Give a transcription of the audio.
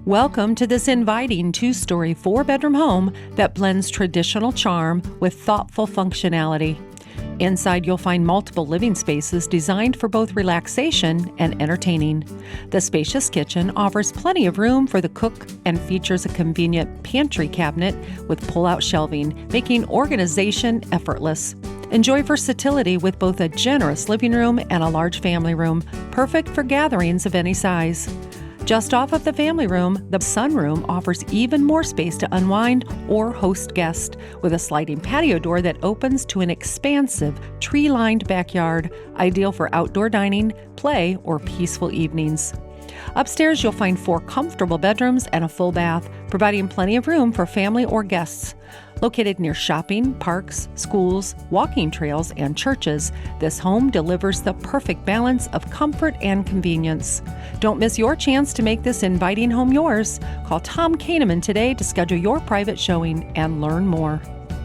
Welcome to this inviting two-story, four-bedroom home that blends traditional charm with thoughtful functionality. Inside, you'll find multiple living spaces designed for both relaxation and entertaining. The spacious kitchen offers plenty of room for the cook and features a convenient pantry cabinet with pull-out shelving, making organization effortless. Enjoy versatility with both a generous living room and a large family room, perfect for gatherings of any size. Just off of the family room, the sunroom offers even more space to unwind or host guests, with a sliding patio door that opens to an expansive, tree-lined backyard, ideal for outdoor dining, play, or peaceful evenings. Upstairs, you'll find 4 comfortable bedrooms and a full bath, providing plenty of room for family or guests. Located near shopping, parks, schools, walking trails, and churches, this home delivers the perfect balance of comfort and convenience. Don't miss your chance to make this inviting home yours. Call Tom Kahneman today to schedule your private showing and learn more.